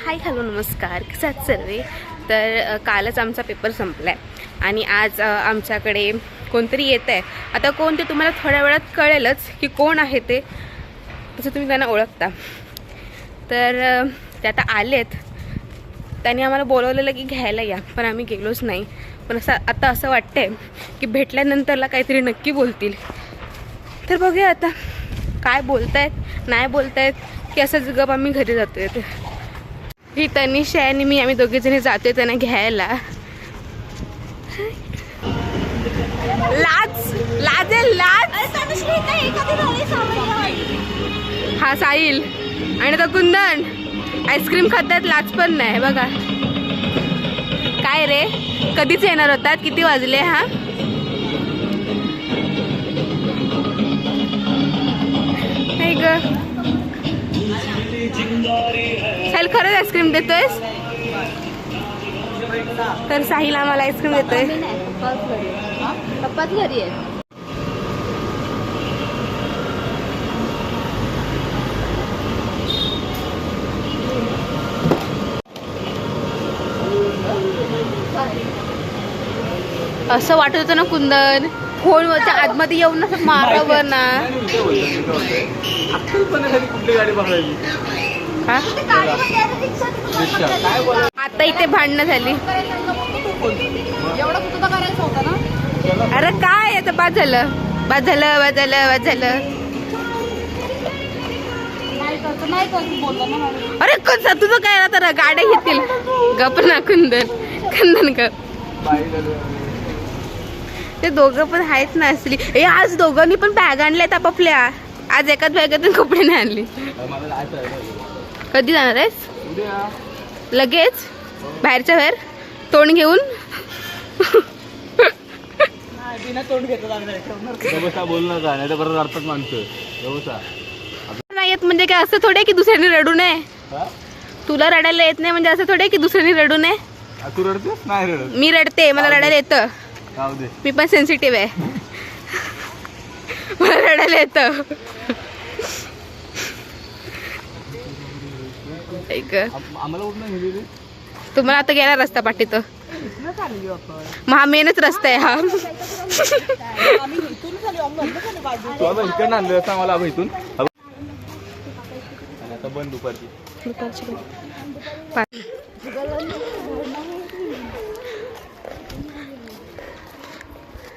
Hi hello नमस्कार, कसे आहात सर्वे. तर कालच आमचा पेपर संपला आहे आणि आज आमच्याकडे कोणतरी येत आहे. आता कोण ते तुम्हाला थोड्या वेळात कळेलच की कोण आहे ते, तसं तुम्ही त्यांना ओळखता. तर ते आता आलेत. त्यांनी आम्हाला बोलवलेलं की घ्यायला या, पण आम्ही गेलोच नाही. पण आता असं वाटतंय की भेटल्यानंतरला काहीतरी नक्की बोलतील. तर बघूया आता काय बोलतायत, नाही बोलतायत की असंच गप आम्ही घरी जातोय. ते ही तनिषा आणि मी, आम्ही दोघीजणी जातोय त्यांना घ्यायला. लाज लाजेल लाज. हा साहिल आणि तो कुंदन आईस्क्रीम खातात, लाज पण नाही. बघा काय रे, कधीच येणार होतात, किती वाजले. हा नाही ग, साहिल खरंच आईस्क्रीम देतोयस. तर साहिल आम्हाला आईस्क्रीम देतोय. पप्पाच घरी आहे. असं वाटत होतं ना कुंदन, फोनवरच्या आतमध्ये येऊन असं मारावर ना. आता इथे भांडणं झाली. अरे काय आता, बाद झालं बाद झालं बाद झालं बाद झालं. अरे कसं तुझं काय आता, गाड्या घेतील. गप ना कुंदन, कुंदन गप. ते दोघं पण आहेत ना असली. ए आज दोघांनी पण बॅग आणल्यात आपापल्या. आज एकाच बॅगातून कपडे नाही आणले. कधी जाणार आहेस? लगेच बाहेरच्या बाहेर तोंड घेऊन. नाही येत म्हणजे काय असं थोडे की दुसऱ्याने रडू नये. तुला रडायला येत नाही म्हणजे असं थोडे की दुसऱ्याने रडू नये. तू रडतेस? नाही रडत. मी रडते, मला रडायला येतं. मी पण सेन्सिटिव्ह आहे, मला रडायला येतं. तुम्हाला आता गेला रस्ता पाठीत, मग हा मेनच रस्ता आहे हा. बंद दुपारची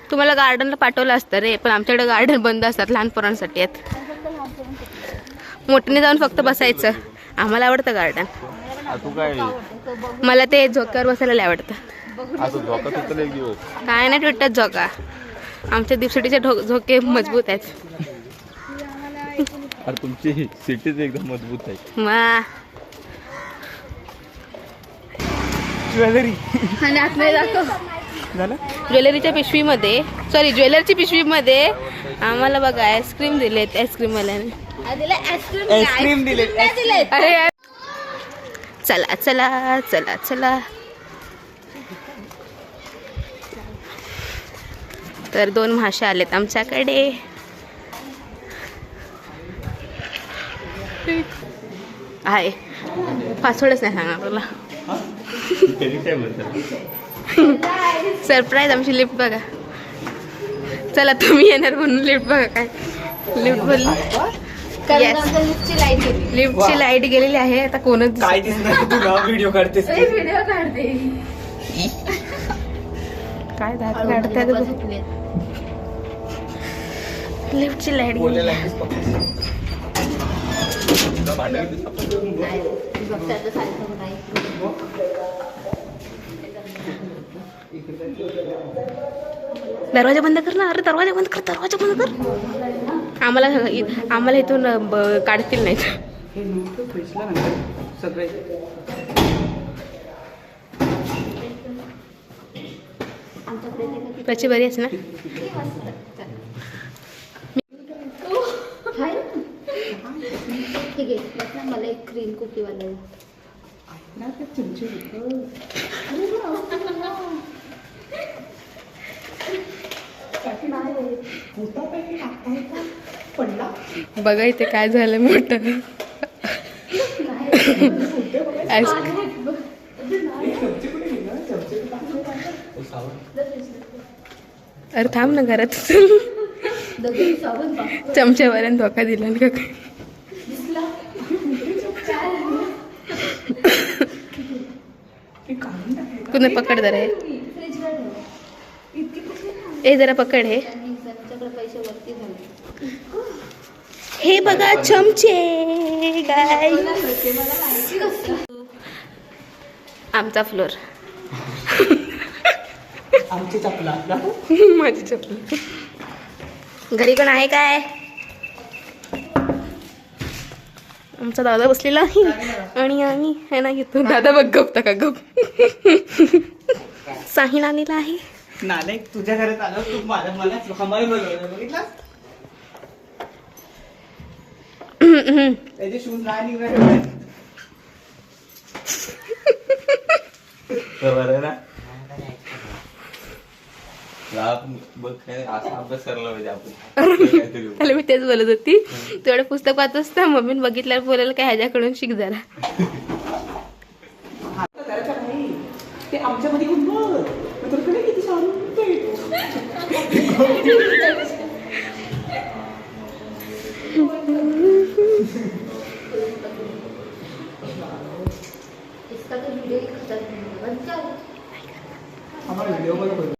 तुम्हाला गार्डनला पाठवलं असतं रे, पण आमच्याकडे गार्डन बंद असतात, लहान पोरांसाठी आहेत. मोठ्याने जाऊन फक्त बसायचं. आम्हाला आवडतं गार्डन. मला ते झोक्यावर बसायला लय आवडतं. काय नाही तुटत झोका, आमच्या दिवसाचे झोके मजबूत आहेत. तुमची सिटीच एकदम मजबूत आहे. ज्वेलरी आणि आतमध्ये दाखव. ज्वेलरीच्या पिशवीमध्ये, सॉरी ज्वेलरची पिशवीमध्ये आम्हाला बघा आईस्क्रीम दिलेत. आईस्क्रीम वाल्याने आईस्क्रीम दिले. अरे चला चला चला चला. तर 2 मासे आलेत आमच्याकडे. आहे पासवर्डच नाही सांगा मला. सरप्राईज आमची लिफ्ट बघा. चला तुम्ही येणार म्हणून लिफ्ट बघा. काय लिफ्ट बोलली, लिफ्टची लाईट गेलेली आहे. आता कोणच काय दिसणार तुला? व्हिडिओ काढतेस? व्हिडिओ काढते. काय काढताय लिफ्टची लाईट गेली. दरवाजा बंद कर ना. अरे दरवाजा बंद कर, दरवाजा बंद कर. आम्हाला इथून काढतील नाही. त्याची बरी आहेस ना? ठीक आहे, मला एक क्रीम कुकी वाला. बघा इथे काय झालं मोठं. अरे थांब ना घरात चमच्यावरून धोका दिला ना का काय कुणी पकड जरा हे. ए जरा पकड हे पैसे वरती झाले. हे बघा चमचे गाय आमचा फ्लोर आमची चपला माझी चपल घरी कोण आहे काय आमचा दादा बसलेला आहे आणि आम्ही है ना घेतो दादा बघ गप का गप साहिल आलेला आहे नालायक तुझ्या घरात आलो तू मला हमारी बोलवलं बघितलं त्याचे शूज नाही निघाले बरं ना बघ काय असा अभ्यास करायला पाहिजे आपण काहीतरी. त्याला मी तेच बोलत होती तेवढं पुस्तक वाचत असतं मम्मीने बघितल्यावर बोलायला काय ह्याच्याकडून शिक जरा ते आमच्यामध्ये येऊन बघ तुझ्याकडे किती शांत इसका तो वीडियो ही खतरनाक है हमारा वीडियो बरोबर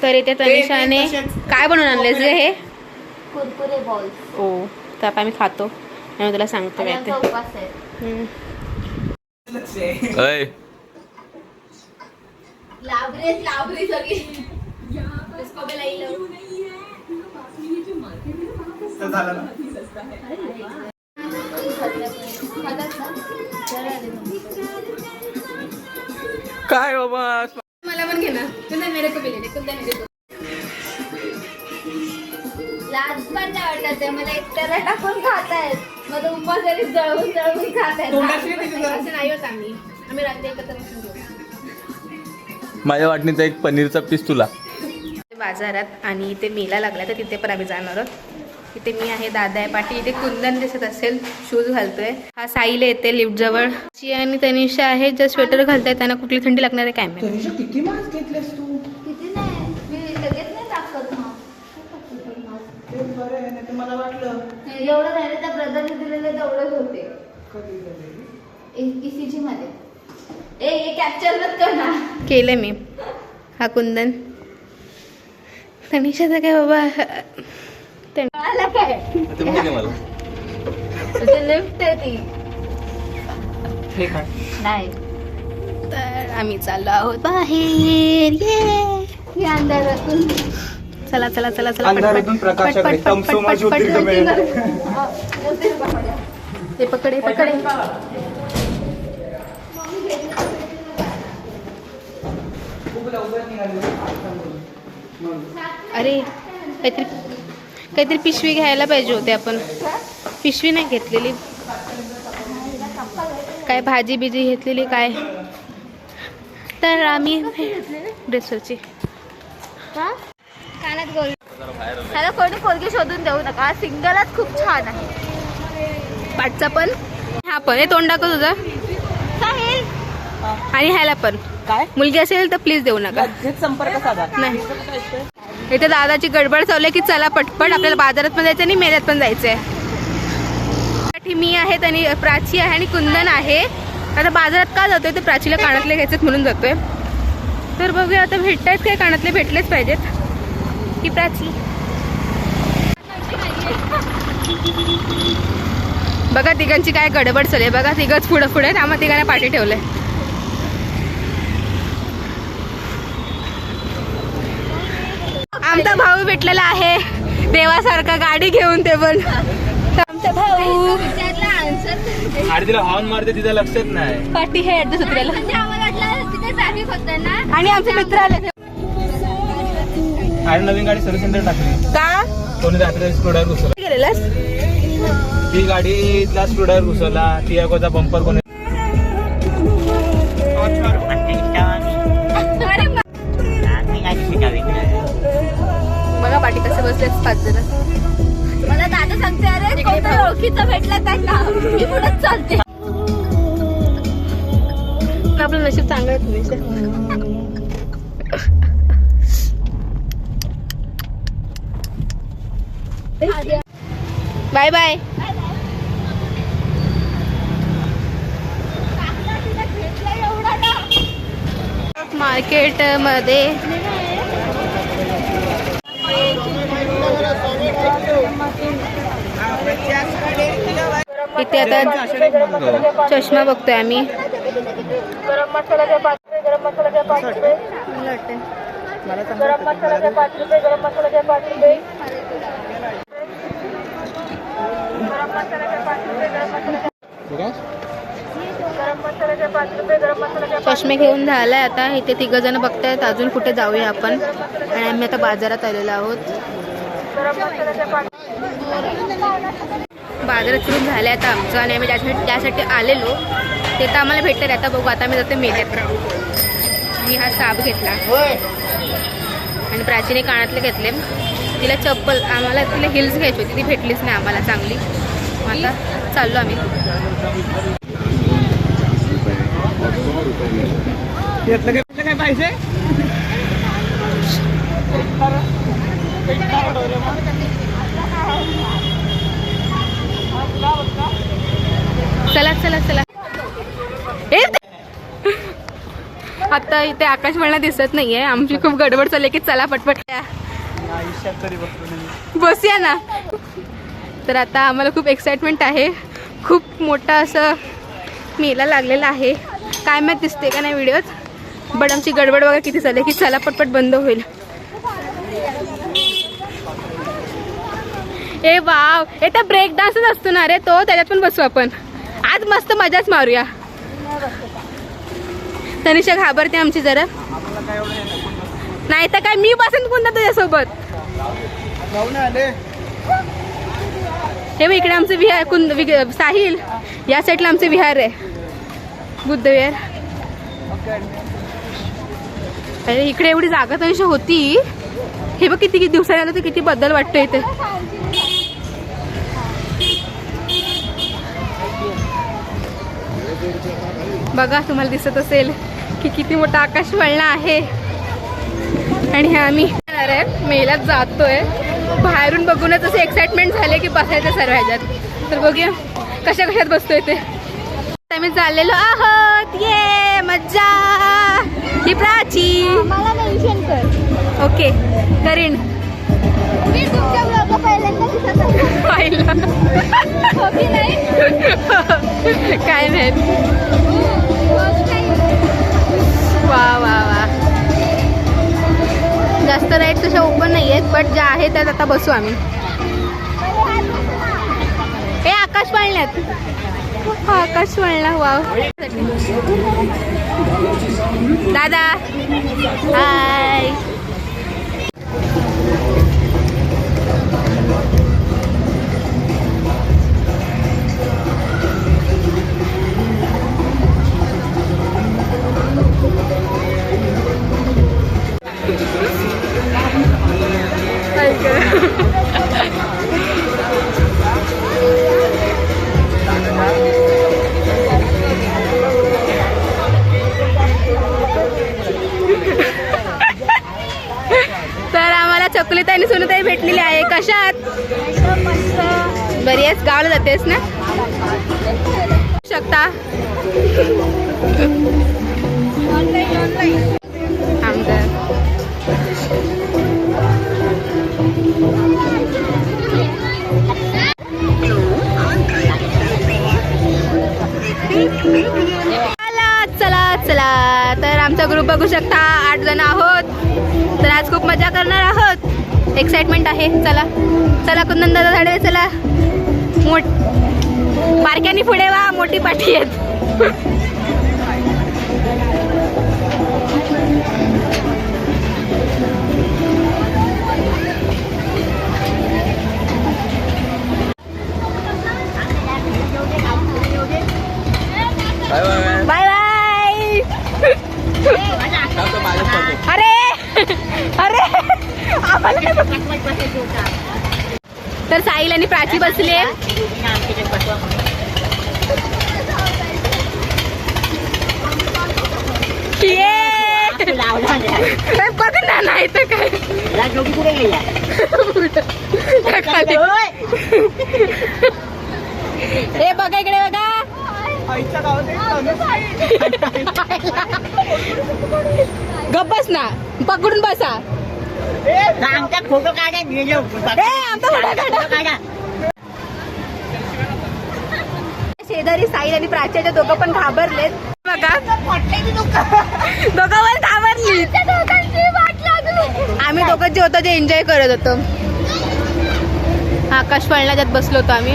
तर इथे तनिषाने काय बनवून आणलेस रे हे कुरकुरे बॉल्स ओ तर आता आम्ही खातो आणि तुला सांगतो काय ते उपवास आहे हम्म. अय लाबरी सगळी इसको भी लाई लो तर झालं ना काय बाबा मला पण घे ना कुंदा मेरे को भी ले कुंदा मेरे को लाज पण नाही वाटत आहे मला एकट्याला टाकून खातायत मग उपवासाने जळवून जळवून खातायत असं नाही होत आम्ही रात्री एकत्र बसून जेवू. माझ्या वाटणीचा एक पनीरचा पीस तुला बाजारात आणि इथे मेला लागला तर तिथे पण आम्ही जाणार आहोत इथे मी आहे दादा आहे पाठी इथे कुंदन दिसत असेल शूज घालतोय हा साईल येते लिफ्ट जवळ आणि तनिषा आहे ज्या स्वेटर घालताय त्यांना कुठली थंडी लागणार आहे काय माहिती तनिषा किती मास्क घेतलेस तू किती नाही मी लगेच नाही टाकत ते बरं आहे नाही तर मला वाटलं एवढं नाही रे, त्या ब्रदरने दिलेले तेवढेच होते ECG मध्ये हे कॅप्चर कर ना केलं मी हा कुंदन तनिषाचा काय बाबा मला काय आता बघ मला लिफ्ट आहे ती नाही तर आम्ही चाललो आहोत बाहेर ही अंधारातून चला चला चला चला अंधारातून प्रकाशाकडे तमसोमा ज्योतिर्गमय. हे पकडे पकडे अरे काहीतरी पिशवी घ्यायला पाहिजे होते आपण पिशवी नाही घेतलेली काय भाजी बिजी घेतलेली काय तर आम्ही ड्रेसवरची कानात गोल ह्याला कोणी पोरगी शोधून देऊ नका सिंगलच खूप छान आहे पाठचा पण हा पण हे तोंड दाखव तुझं साहिल आणि ह्याला पण काय मुलगी असेल तर प्लीज देऊ नका संपर्क साधा नाही इथे दादाची गडबड चालू आहे की चला पटपट आपल्याला बाजारात पण जायचं आणि मेळ्यात पण जायचंय मी आहे आणि प्राची आहे आणि कुंदन आहे आता बाजारात का जातोय ते प्राचीला कानातले घ्यायचेत म्हणून जातोय तर बघूया आता भेटतायत काय कानातले भेटलेच पाहिजेत की प्राची बघा तिघांची काय गडबड चालू आहे बघा तिघच पुढे पुढे आम्हा तिघांना पाठी ठेवलंय आमचा भाऊ भेटलेला आहे देवासारखा गाडी घेऊन ते पण आमचा भाऊ विचारला आन्सर आणि तिला हॉर्न मारते तिचा लक्षात नाही पाठी हे ऍड्रेस उतरायला म्हणजे आम्हाला वाटलं तिथे ट्रॅफिक होतं ना आणि आमचे मित्र आले आणि नवीन गाडी सर्व्हिस सेंटर टाकली का कोणी रात्री स्क्रूड्रायव्हर घुसवला गेलेलास ती गाडीला स्क्रूड्रायव्हर घुसवला टियागोचा बंपर कोणी बघा पाठी कसं बसले 5 जण मला दादा सांगते अरे कोणतरी ओळखीचं भेटलं त्यांना मी पुढे चालते. आपलं नशीब चांगलं आहे तुझे. Bye bye. मार्केट मध्ये इथे आता चष्मा बघतोय आम्ही. गरम मसाल्याचे 5 रुपये, गरम मसाल्याचे 5 रुपये, गरम मसाल्याचे 5 रुपये, गरम मसाल्याचे 5 रुपये, गरम मसाल्याचे 5 रुपये, गरम मसाल्याचे गरम मसाल्याचे चष्मे घेऊन झालाय आता. इथे 3 जण बघतायत. अजून कुठे जाऊया आपण. आणि आम्ही आता बाजारात आलेलो आहोत. गरम मसाल्याचे 5 बाजारात सुरू झालं आता आमचं. आणि आम्ही त्यासाठी आलेलो ते तर आम्हाला भेटतं. आता बघू. आता मी जाते मेल्यात. मी हा साप घेतला आणि प्राचीने कानातले घेतले. तिला चप्पल, आम्हाला तिला हिल्स घ्यायची होती, ती भेटलीच नाही आम्हाला चांगली. आता चाललो आम्ही. काय पाहिजे? चला चला चला. आता इथे आकाश मला दिसत नाहीये. आमची खूप गडबड चालली की चला पटपट बसूया ना. तर आता आम्हाला खूप एक्साइटमेंट आहे. खूप मोठा असं मेला लागलेला आहे. काय माहीत दिसते का नाही व्हिडिओत. बट आमची गडबड बघा किती चालली की चला पटपट बंद होईल. ए वाव. तर ब्रेक डान्सच असतो ना रे तो. त्याच्यात पण बसू आपण. आज मस्त मजाच मारूया. तनिषा घाबरते आमची जरा. नाही तर काय मी बसेन पुन्हा तुझ्यासोबत. हे बघ इकडे आमचं विहार. साहिल या साईडला आमचं विहार आहे. बुद्धविहार. अरे इकडे एवढी जागा तनिषा होती. हे बघ किती दिवसांनी आलं तर किती बदल वाटतो इथे. बघा तुम्हाला दिसत असेल की किती मोठा आकाश वळणा आहे. आणि हे आम्ही मेलात जातोय. बाहेरून बघूनच असे एक्साइटमेंट झाले की बसायचं सर्व ह्याच्यात. तर बघूया कशा कशात बसतोय ते. आम्ही चाललेलो आहोत. ये मज्जा. ही प्राची. मला मेन्शन कर. ओके करीन. मी तुमच्या ब्लॉग पहिल्यांदा दिसत आहे. पाहिलं हो की नाही? काय माहित. वा वा वा. जास्त राईड तशा ओपन नाही आहेत बट ज्या आहेत त्यात आता बसू आम्ही. हे आकाश वळण्यात. आकाश वळला. वाव. दादा हाय. तर आम्हाला चकुलीताई सुनताई भेटलेली आहे. कशात बरी आहेस? गावाला जातेस ना शकता. चला चला. तर आमचा ग्रुप बघू शकता 8 जण आहोत. तर आज खूप मजा करणार आहोत. एक्साइटमेंट आहे. चला चला कुंदन दादा झाडे. चला बारक्यानी पुढे वा. मोठी पाठी आहेत. Bye bye. अरे अरे आम्हाला तर साहिल आणि प्राची बसले. बघ ना, नाही तर काय. हे बघा इकडे बघा. गप बस ना, पकडून बसा. फोटो काढा. शेजारी साहिल आणि प्राच्याचे दोघं पण घाबरलेत बघा. दोघं पण घाबरली. आम्ही दोघं जे होतो ते एन्जॉय करत होतो. आकाश पळण्यात बसलो होतो आम्ही.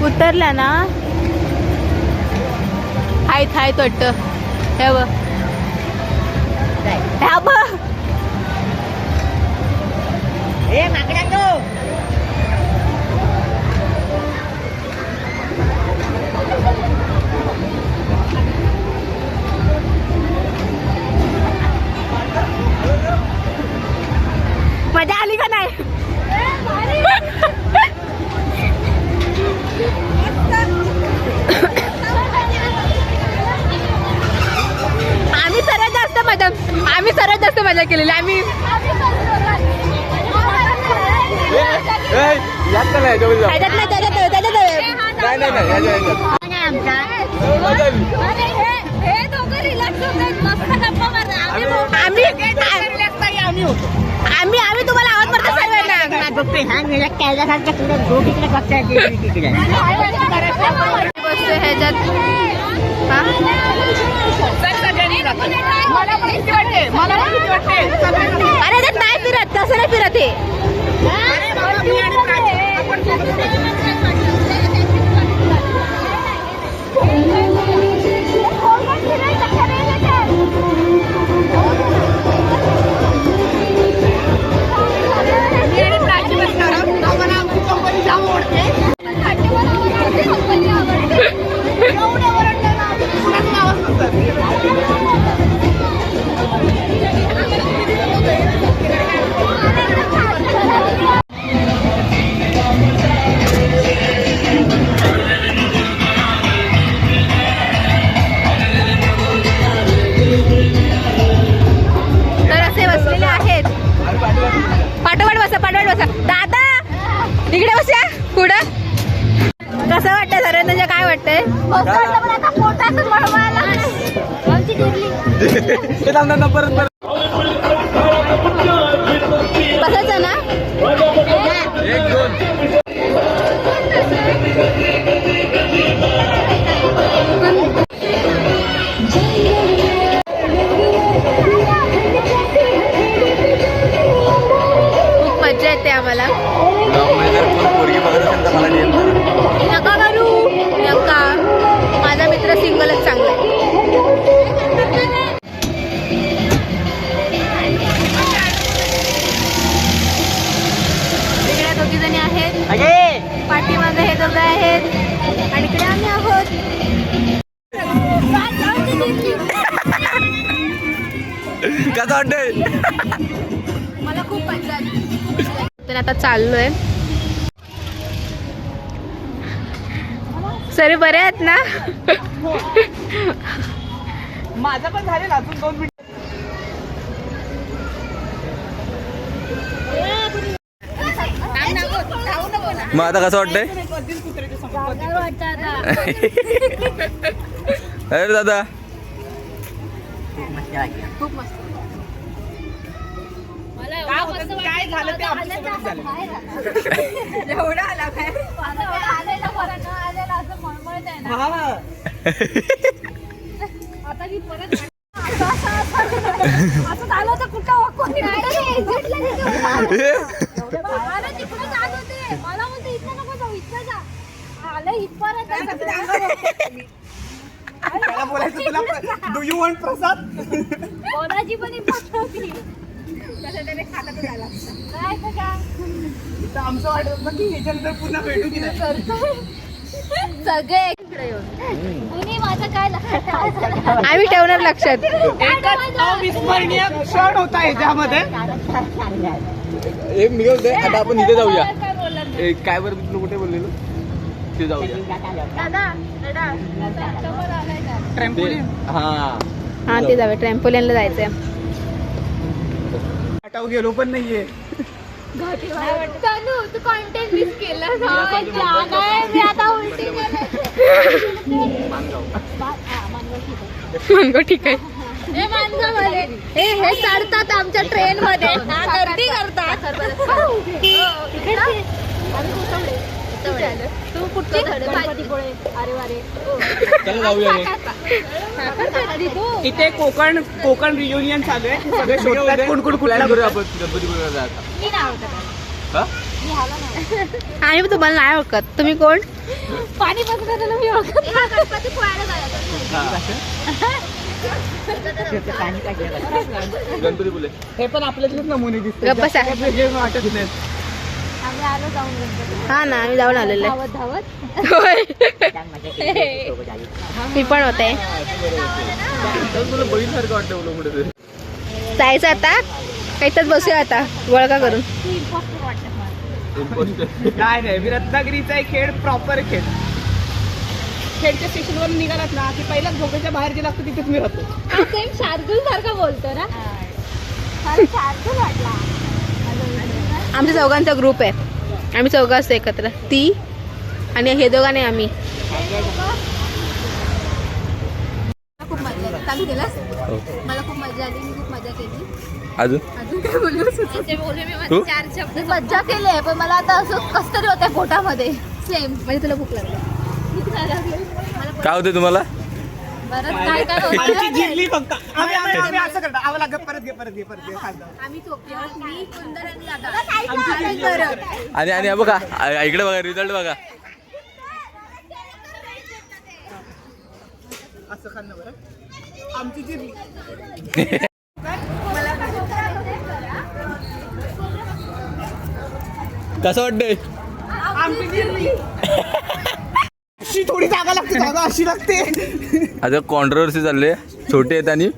उतरला ना. हायत वाटत. हे बघ. मजा आली का नाही? आम्ही सर्वात जास्त मजा केलेली. आम्ही आम्ही तुम्हाला आवाज मारतो सर्वांना. बसतो ह्याच्यात. अरे त्यात नाही फिरत, तसं नाही फिरत हे. दादा इकडे बस. या पुढं कसं वाटतंय सर्वांना? काय वाटतंय? बसायचं ना. खूप मजा येते आम्हाला. नका करू नका. माझा मित्र सिंगलच चांगला आहे. इकडे दोघी जणी आहेत. पाठीमागे हे दोघं आहेत आणि इकडे आम्ही आहोत. कसं वाटतंय? मला खूप मजा आली. तर आता चाललोय. सर बरे आहेत ना? माझं पण झालेलं अजून 2 मिनिट. मग आता कसं वाटतंय? अरे दादा खूप मस्त. काय झालं ते आपल्यासोबतच झालं. एवढं आला काय? आता मी परत असं झालं तर कुठं कोणी मला म्हणते इथं नको जाऊ, इथं जा. आलं इथपर्यंत डू यू वॉन्ट प्रसाद? कोणाची पण इम्पॉर्टंट होती. कसं त्याने खातं तर झालं काय तर का आमचं वाटत होतं की ह्याच्यानंतर पुन्हा भेटू की नाही. सगळे कुणी माझं काय लक्षात ठेवायचं? आम्ही ठेवणार लक्षात. अविस्मरणीय क्षण होता याच्यामध्ये. एक मी होते आता आपण इथे जाऊया. काय बोलला नाही. काय बरं तुला कुठे बोललेलो ते जाऊया. समोर आलाय का? हा ते जाऊया. ट्रॅम्पोलिनला जायचंय. आटाव गेलो पण नाहीये. तनू तू कॉन्टेंट मिस केला मी आता उलटी मानगाव ठीक आहे. हे चढतात आमच्या ट्रेन मध्ये गर्दी करतात. तू कुठे अरे वारे चला जाऊया इथे कोकण रियुनियन चालू आहे. सगळे शोधतात कोण कोण कुठला करूया आपण गणपतीपुळेला जायचं. मी नाही ओळखत. हा? मी ह्याला नाही. आम्ही तुम्हाला नाही ओळखत. तुम्ही कोण? पाणी बघण्याला मी ओळखत. गणपती पोहायला जायचं. गणपतीपुळे हे पण आपल्यातलेच नमुने दिसतात. गप्प बसा. जास्त वेगळे वाटत नाहीत. आम्ही आलो जाऊन गणपती हा ना आम्ही जाऊन आलेलो आहे. धावत धावत. होय. मी पण होते. तर तुला बहीणसारखं वाटतं मुलं कुठे तरी. जायचं आता काहीतच बसूया आता वळका करून. इम्पॉस्टर वाटतं मला. Imposter. काय नाही मी रत्नागिरीचा एक खेळ प्रॉपर खेळ. खेळच्या स्टेशनवर निघालात ना की पहिल्याच भोगेच्या बाहेर जे लागतं तिथेच मी राहतो. सेम शार्दूल सारखं बोलतो ना. मला शार्दूल वाटला. आमच्या चौघांचा ग्रुप आहे. आम्ही चौघं असतो एकत्र. ती आणि हे दोघं नाही आम्ही. खूप मजा आली. चालू केलास? मला खूप मजा आली. मी खूप मजा केली. अजून अजून काय बोलू? तू? चार शब्द मज्जा केली आहे पण मला आता असं कस तरी होतंय पोटामध्ये. सेम म्हणजे तुला भूक लागली. भूक नाही लागली. काय होते तुम्हाला? बरं काय काय आमची होतं? जिरली फक्त. आम्ही असं करतो. आम्हाला परत घे आम्ही चोपते. मी सुंदर आणि दादा. आम्ही करत. आणि बघा इकडे बघा रिझल्ट बघा. असं खाल्लं बरं आमची जिरली. कसं वाटतंय? आमची जिरली. अशी थोडी जागा लागते. जागा अशी लागते. आता कॉन्ट्रोवर्सी चालले. छोटे आहेत आणि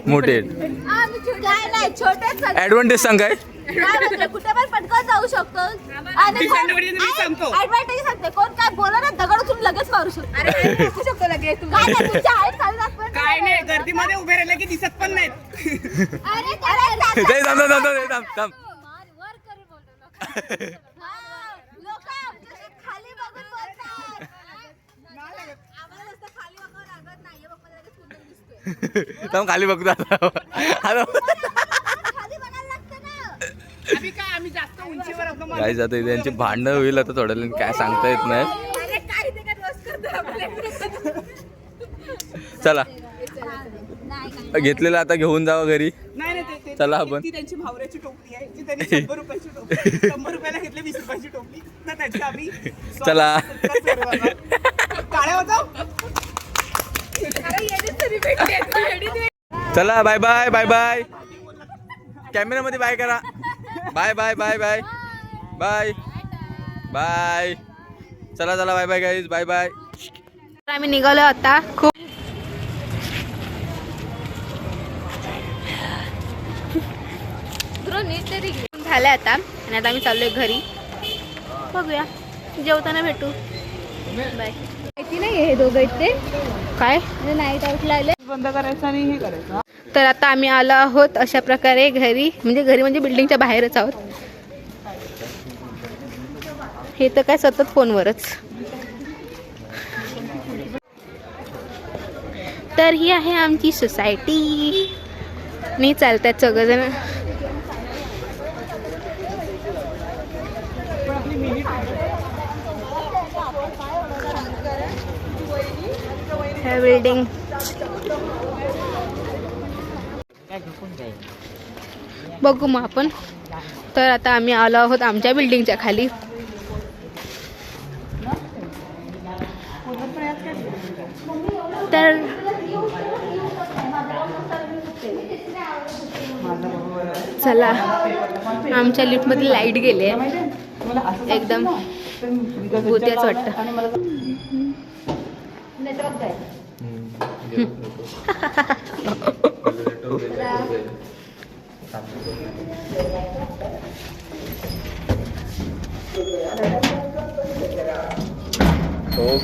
मोठे आहेत. आम्ही काय नाही छोटेच सगळे. ऍडव्हान्टेज सांग काय? काय म्हणजे कुठे पण पटकन जाऊ शकतो. आणि ऍडव्हान्टेज सांगते. कोण काय बोला ना दगड उचलून लगेच मारू शकतो. अरे टाकू शकतो लगेच. काय नाही तुमच्या आहेत चालतात पण काय नाही गर्दीमध्ये उभे राहिले की दिसत पण नाहीत. अरे थांब. वर करून बोलतो लोक. लोक आमच्याशी खाली बघून बोलतात. आम्हाला नुसतं खाली बघावं लागत नाहीये. बघ मला लगेच सुंदर दिसतोय. थांब खाली बघतो आता. खाली बघायला लागतं ना. आम्ही जास्त उंचीवर असतो. काय जातं त्यांची भांडणं होईल आता थोड्या वेळाने. काय सांगता येत नाही. अरे काय ते काय रोज करतो आपल्याकडे. चला नाही काय घेतलेलं आता घेऊन जावं घरी. नाही ते चला आपण. ती त्यांची भावऱ्याची टोपली आहे. ती त्यांनी 100 रुपयाची टोपली. 100 रुपयाला घेतली 20 रुपयाची टोपली. तर त्याची आम्ही चला. काळ्या होता. चला बाय बाय बाय बाय. कॅमेरामध्ये बाय करा. Bye bye bye bye bye bye. चला bye bye guys. Bye bye. आम्ही निघालो आता. खूप झालं आता आणि आता आम्ही चाललोय घरी. बघूया जेवताना भेटू. बाय. माहिती नाही हे दोघं आहेत ते. काय नाईट आउटला आले. बंद करायचं आणि हे करायचं. तर आता आम्ही आलो आहोत अशा प्रकारे घरी म्हणजे बिल्डिंगच्या बाहेरच आहोत. हे तर काय सतत फोनवरच. तर ही आहे आमची सोसायटी. नाही चालतात सगळेजण. बिल्डिंग बघू मग आपण. तर आता आम्ही आलो आहोत आमच्या बिल्डिंगच्या खाली. तर चला आमच्या लिफ्टमध्ये लाईट गेली आहे. एकदम भूत्याच वाटतं. नेटवर्क काय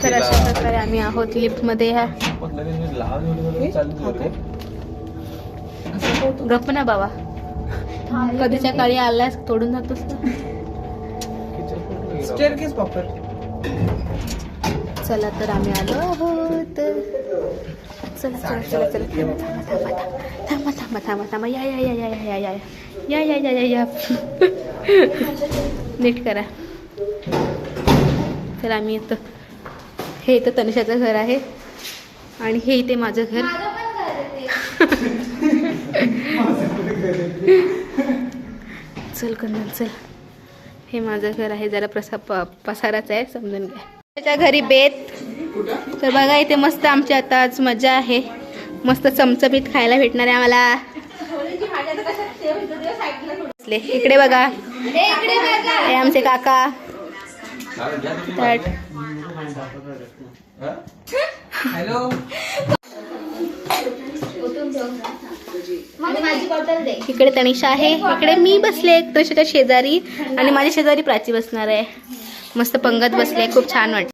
तर अशा प्रकारे आम्ही आहोत लिफ्टमध्ये. ह्या गप्प ना बाबा, कधीच्या काळी आलास तोडून जातोस ना. चला तर आम्ही आलो आहोत. चला चला चला चला, थांबा थांबा थांबा थांबा, या या या या या या या या या या या, नीट करा. तर आम्ही इथं, हे इथं तनिषाचं घर आहे आणि हे इथे माझं घर. चल कंदन चल, हे माझं घर आहे. जरा पसाराच आहे, समजून घ्या. त्याच्या घरी बेत. तर बघा इथे मस्त आमची आता आज मजा आहे. मस्त चमचमीत खायला भेटणार आहे आम्हाला. इकडे बघा, हे आमचे काका. हॅलो माझी बॉटल दे. इकडे तनिषा आहे, इकडे मी बसले तनिषाच्या शेजारी आणि माझ्या शेजारी प्राची बसणार आहे. मस्त पंगत बसले, खूप छान वाटतं.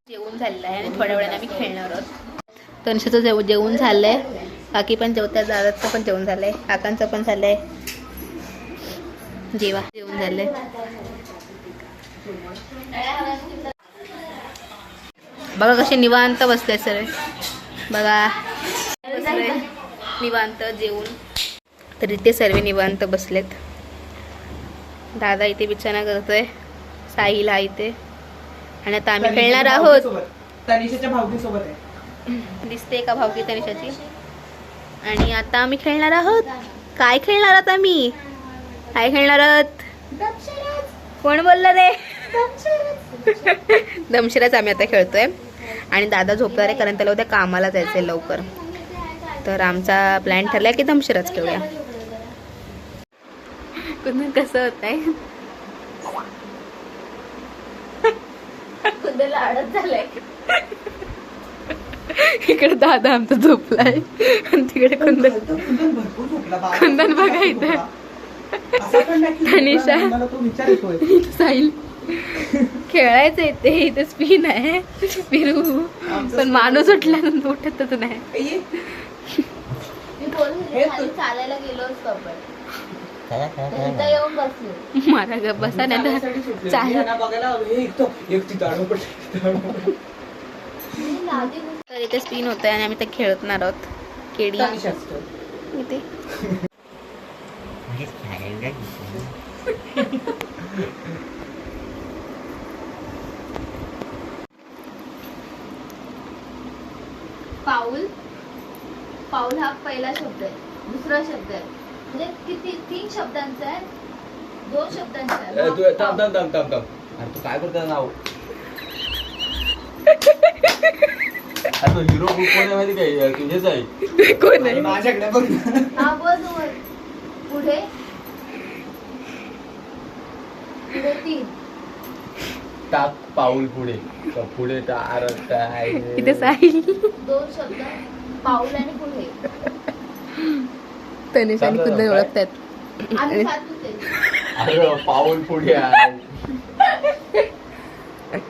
जेवण झालेलं आहे आणि थोड्या वेळाने आम्ही खेळणार आहोत. तनिषाचं जेवण झालंय, काकी पण जेवतात, दादाचं पण जेवण झालंय, काकांचं पण झालंय. जेवण झालंय. बघा कसे निवांत बसले सर, बघा बसले निवांत जेवून. तर इथे सर्व निवांत बसलेत. दादा इथे बिछाना करतोय, साहिल हा इथे. आणि आता आम्ही खेळणार आहोत. तनिषाच्या भावकीसोबत आहे. दिसते का भावकी तनिषाची. आणि आता आम्ही खेळणार आहोत. काय खेळणार आहोत आम्ही, काय खेळणार आहोत, कोण बोललं रे, दमशराच आम्ही आता खेळतोय. आणि दादा झोपणार आहे कारण त्याला उद्या कामाला जायचंय लवकर. तर आमचा प्लॅन ठरलाय की दमशराच खेळूया. कसं होत आहे, अडत झालंय. इकडे दादा आमचा झोपलाय आणि तिकडे कुंदन बघा इथे तनिषा साहिल खेळायचं येते. इथे स्पिन आहे, फिरू पण माणूस उठल्यानंतर उठतच नाही. मी बोलले खाली चालायला गेलो असतो आपण, इथं येऊन बसलो. मारा ग बसा नाही तर इथे स्पिन होत आहे आणि आम्ही ते खेळणार आहोत. केडी इथे पाऊल. पाऊल हा पहिला शब्द आहे, दुसरा शब्द आहे, म्हणजे किती 3 शब्दांचा आहे, 2 शब्दांचा आहे. थांब तू काय करता नाव. तो हिरो कोण आहे माहिती काय, तुझेच आहे. कोण आहे माझ्याकडे बघ. हा बोल पुढे पुढे 3 टाक पाऊल पुढे, पुढे टार काय इथे साहिल 2 शब्द, पाऊल आणि पुढे. तनिषा आणि कुंदन ओळखतात. आम्ही साधूच आहे. अरे पाऊल पुढे आहे.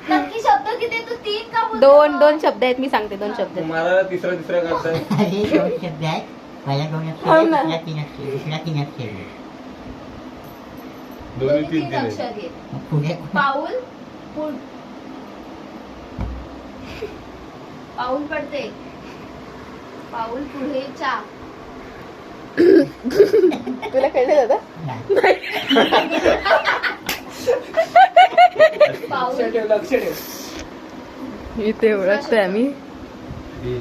नक्की शब्द किती आहे? तू 3 का बोलतो? दोन शब्द आहेत, मी सांगते 2 शब्द आहेत. तुम्हाला तिसरा करताय. अरे 2 शब्द आहेत, पहिला 2 अक्षर, दुसरा 3 अक्षर, दुसरा 3 अक्षर. दोन्ही 3 तीन अक्षर दिले. आहे. पुढे पाऊल पाऊल पडते, पाऊल पुढे चा. तुला कळलं दादा. पाऊल लक्ष ठेव. इथे ओळखतोय आम्ही.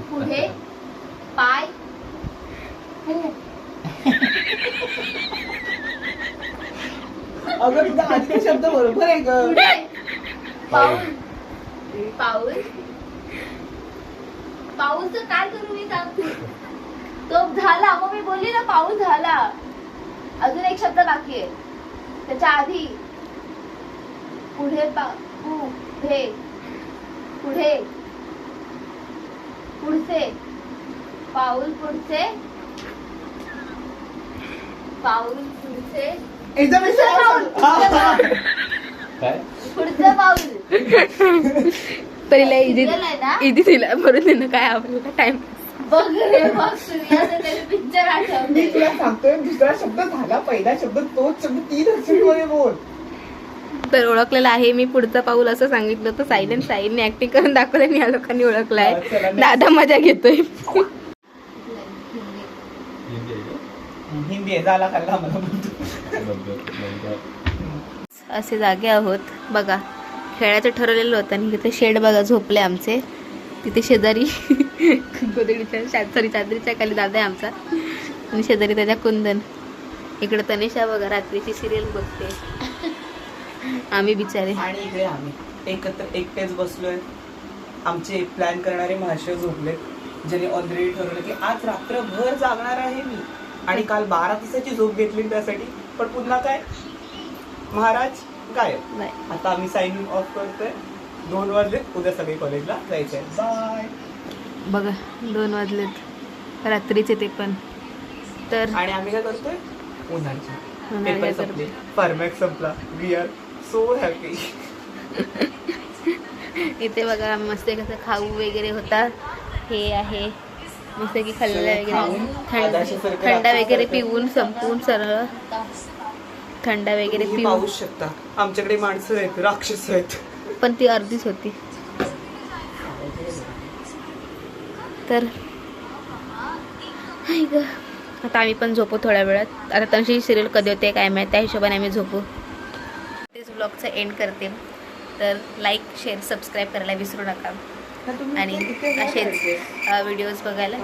पुढे पाय पू. अगं तुझा आधी शब्द बरोबर आहे ग. पुढे पाऊल. पाऊल पाऊलचं काय करू मी सांग तू. तो झाला, मग मी बोलली ना पाऊल झाला. अजून एक शब्द बाकी आहे त्याच्या आधी. पुढे पुढे पुढे पुढचे पाऊल पुढचे पाऊल पुढचे पुढचं पाऊल पहिला इजी दिलंय ना? इजी दिला बरं तिनं काय आवडलं टाइम बघ रे बघ सूर्याचं पिक्चर आठवते तुला सांगतोय दुसरा शब्द झाला पहिला शब्द तोच शब्द 3 अक्षर बोल. तर ओळखलेलं आहे मी पुढचं पाऊल असं सांगितलं होतं सायलेंट साईडने ऍक्टिंग करून दाखवलं आणि या लोकांनी ओळखलाय. दादा मजा घेतोय. हिंदी आहे झाला खाल्ला मला म्हणतो. असे जागे आहोत बघा. खेळायचं ठरवलेलं होतं आणि तिथे शेड बघा झोपले आमचे. तिथे शेजारी गोदडीच्या चादरीच्या खाली दादा आहे आमचा आणि शेजारी त्याच्या कुंदन. इकडे तनिषा बघा रात्रीची सिरियल बघते. आम्ही बिचारे आणि इकडे आम्ही एकत्र एकटेच बसलोय. आमचे प्लॅन करणारे महाशय झोपले ज्याने ऑलरेडी ठरवलं की आज रात्रभर जागणार आहे मी आणि काल 12 तासाची झोप घेतली त्यासाठी. पण पुन्हा काय महाराज गायब. नाही. आता आम्ही साइन ऑफ करतोय. 2 वाजले. उद्या सगळे कॉलेजला जायचंय. बाय. बघा 2 वाजलेत रात्रीचे ते पण. तर आणि आम्ही काय करतोय उन्हाळ्याचे उन्हाळ्याचे पेपर संपले. फॉर्मॅट संपला. We are so happy. इथे बघा मस्त कसं खाऊ वगैरे होता. हे आहे मस्त की खाल्लेलं वगैरे थंड वगैरे पिऊन संपवून सरळ थंड वगैरे तुम्ही पिऊन. पाहूच शकता आमच्याकडे माणसं आहेत राक्षस आहेत. पण ती अर्धीच होती. तर हाय ग. आता आम्ही पण झोपू थोड्या वेळात. आता तशी सिरियल कधी होते काय माहिती. त्या हिशोबाने आम्ही झोपू. तेच ब्लॉगचा एंड करते. तर लाईक शेअर सबस्क्राईब करायला विसरू नका आणि असेच व्हिडिओज बघायला.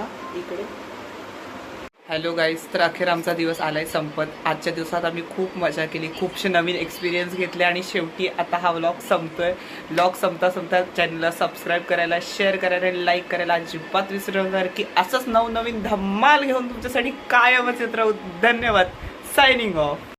Hello guys. तर अखेर आमचा दिवस आलाय संपत. आजच्या दिवसात आम्ही खूप मजा केली. खूपशे नवीन एक्सपिरियन्स घेतले आणि शेवटी आता हा व्लॉग संपतोय. व्लॉग संपता संपता चॅनलला सबस्क्राईब करायला शेअर करायला आणि लाईक करायला अजिबात विसरू नका की असंच नवनवीन धम्माल घेऊन तुमच्यासाठी कायमच येत राहू. धन्यवाद. Signing off.